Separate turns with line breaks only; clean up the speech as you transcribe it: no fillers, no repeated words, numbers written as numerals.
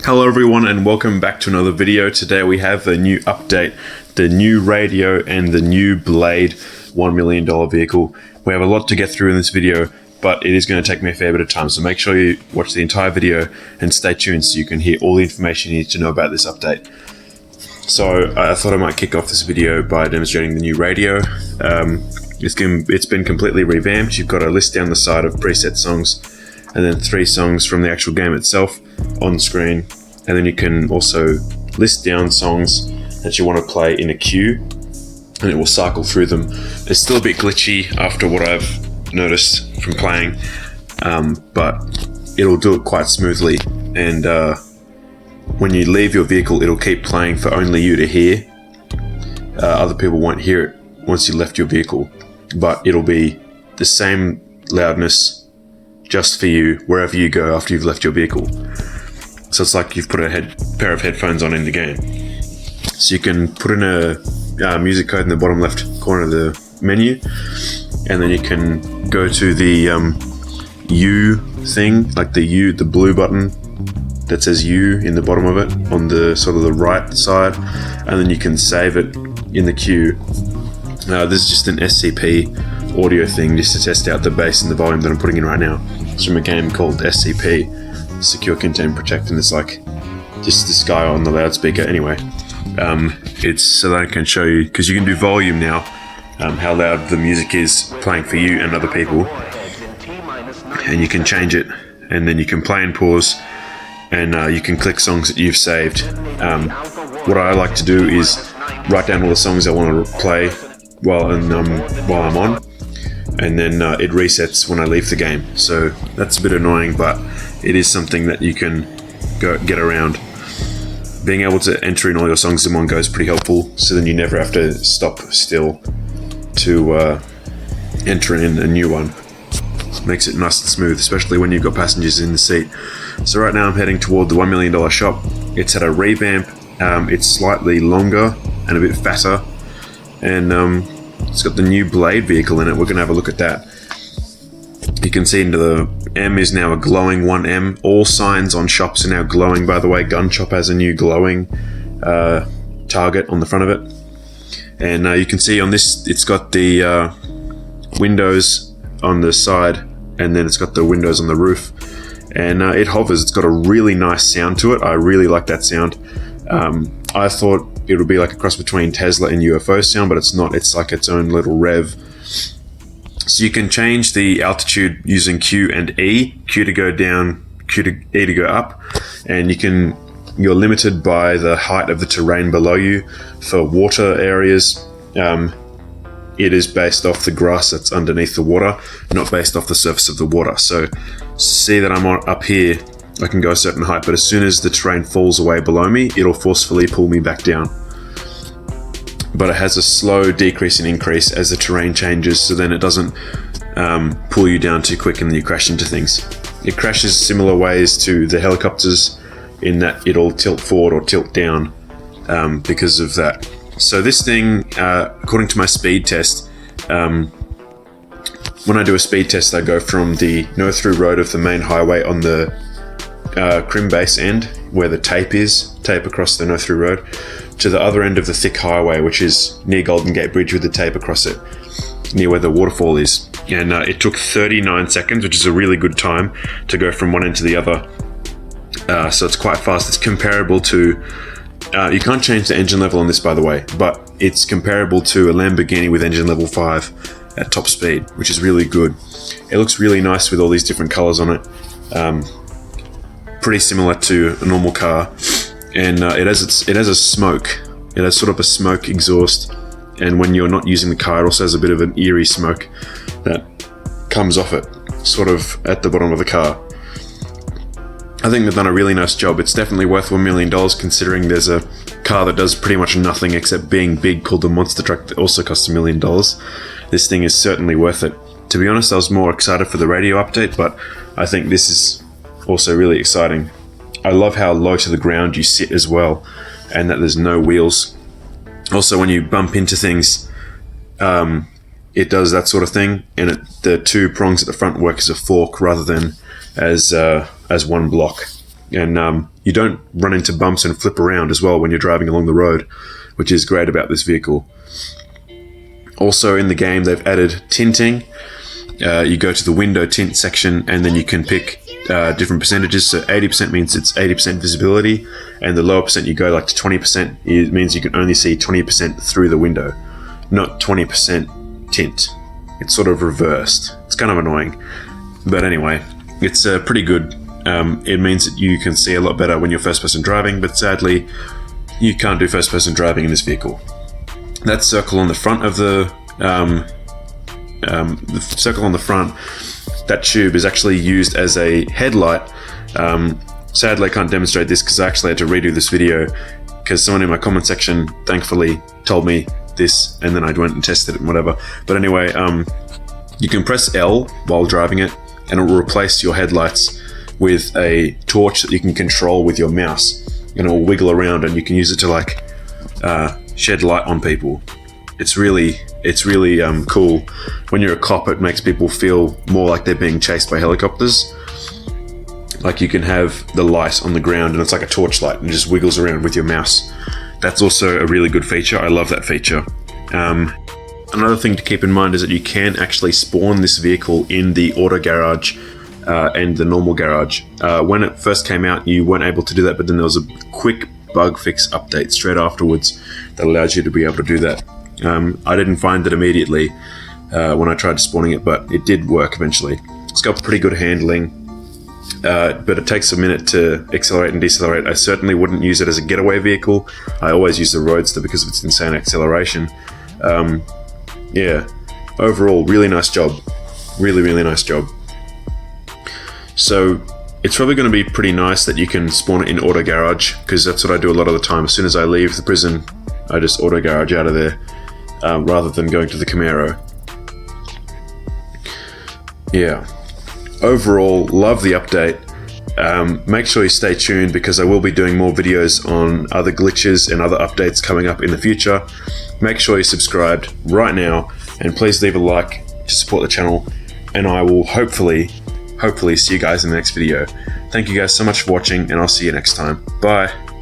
Hello everyone and welcome back to another video. Today we have a new update, the new radio and the new Blade $1 million vehicle. We have a lot to get through in this video, but it is going to take me a fair bit of time, so make sure you watch the entire video and stay tuned so you can hear all the information you need to know about this update. So I thought I might kick off this video by demonstrating the new radio. It's been completely revamped. You've got a list down the side of preset songs and then 3 songs from the actual game itself on screen, and then you can also list down songs that you want to play in a queue and it will cycle through them. It's still a bit glitchy after what I've noticed from playing, but it'll do it quite smoothly, and when you leave your vehicle it'll keep playing for only you to hear. Other people won't hear it once you left your vehicle, but it'll be the same loudness just for you wherever you go after you've left your vehicle. So it's like you've put a pair of headphones on in the game. So you can put in a music code in the bottom left corner of the menu, and then you can go to the youu thing, like the blue button that says youu in the bottom of it on the sort of the right side, and then you can save it in the queue. This is just an SCP audio thing just to test out the bass and the volume that I'm putting in right now. It's from a game called SCP, Secure, Contain, Protect, and it's like just this guy on the loudspeaker. Anyway, it's so that I can show you, because you can do volume now, how loud the music is playing for you and other people, and you can change it, and then you can play and pause, and you can click songs that you've saved. What I like to do is write down all the songs I want to play while I'm on, and then it resets when I leave the game. So that's a bit annoying, but it is something that you can get around. Being able to enter in all your songs in one go is pretty helpful, so then you never have to stop still to enter in a new one. Makes it nice and smooth, especially when you've got passengers in the seat. So right now I'm heading toward the $1 million shop. It's had a revamp. It's slightly longer and a bit fatter, and it's got the new Blade vehicle in it. We're going to have a look at that. You can see into the M is now a glowing 1M. All signs on shops are now glowing, by the way. Gun Shop has a new glowing target on the front of it. And you can see on this, it's got the windows on the side, and then it's got the windows on the roof. And it hovers. It's got a really nice sound to it. I really like that sound. I thought it would be like a cross between Tesla and UFO sound, but it's not. It's like its own little rev. So you can change the altitude using Q and E. Q to go down, Q to E to go up, and you're limited by the height of the terrain below you. For water areas, it is based off the grass that's underneath the water, not based off the surface of the water. So see that I'm up here, I can go a certain height, but as soon as the terrain falls away below me, it'll forcefully pull me back down. But it has a slow decrease and increase as the terrain changes, so then it doesn't pull you down too quick and then you crash into things. It crashes similar ways to the helicopters in that it'll tilt forward or tilt down because of that. So this thing, according to my speed test, when I do a speed test, I go from the no-through road of the main highway on the Crim base end, where the tape across the no-through road, to the other end of the thick highway, which is near Golden Gate Bridge with the tape across it, near where the waterfall is. And it took 39 seconds, which is a really good time to go from one end to the other. So it's quite fast. It's comparable to, you can't change the engine level on this, by the way, but it's comparable to a Lamborghini with engine level 5 at top speed, which is really good. It looks really nice with all these different colors on it. Pretty similar to a normal car, and it has a smoke. It has sort of a smoke exhaust, and when you're not using the car, it also has a bit of an eerie smoke that comes off it, sort of at the bottom of the car. I think they've done a really nice job. It's definitely worth $1 million, considering there's a car that does pretty much nothing except being big called the Monster Truck that also costs $1 million. This thing is certainly worth it. To be honest, I was more excited for the radio update, but I think this is also really exciting. I love how low to the ground you sit as well, and that there's no wheels. Also, when you bump into things, it does that sort of thing, and the 2 prongs at the front work as a fork rather than as one block. and you don't run into bumps and flip around as well when you're driving along the road, which is great about this vehicle. Also in the game, they've added tinting. You go to the window tint section, and then you can pick different percentages. So 80% means it's 80% visibility, and the lower percent you go like to 20%, it means you can only see 20% through the window, not 20% tint. It's sort of reversed. It's kind of annoying, but anyway, it's pretty good. It means that you can see a lot better when you're first person driving, but sadly you can't do first person driving in this vehicle. That circle on the front of the circle on the front, that tube is actually used as a headlight. Sadly I can't demonstrate this because I actually had to redo this video because someone in my comment section thankfully told me this, and then I went and tested it and whatever. But anyway, you can press L while driving it and it will replace your headlights with a torch that you can control with your mouse, and it will wiggle around and you can use it to like shed light on people. It's really cool. When you're a cop, it makes people feel more like they're being chased by helicopters. Like you can have the light on the ground and it's like a torchlight and it just wiggles around with your mouse. That's also a really good feature. I love that feature. Another thing to keep in mind is that you can actually spawn this vehicle in the auto garage and the normal garage. When it first came out, you weren't able to do that, but then there was a quick bug fix update straight afterwards that allows you to be able to do that. I didn't find it immediately when I tried spawning it, but it did work eventually. It's got pretty good handling, but it takes a minute to accelerate and decelerate. I certainly wouldn't use it as a getaway vehicle. I always use the Roadster because of its insane acceleration. Yeah, overall, really nice job. Really nice job. So it's probably going to be pretty nice that you can spawn it in auto garage, because that's what I do a lot of the time. As soon as I leave the prison, I just auto garage out of there, rather than going to the Camaro. Yeah, overall, love the update. Make sure you stay tuned because I will be doing more videos on other glitches and other updates coming up in the future. Make sure you're subscribed right now, and please leave a like to support the channel, and I will hopefully see you guys in the next video. Thank you guys so much for watching, and I'll see you next time. Bye.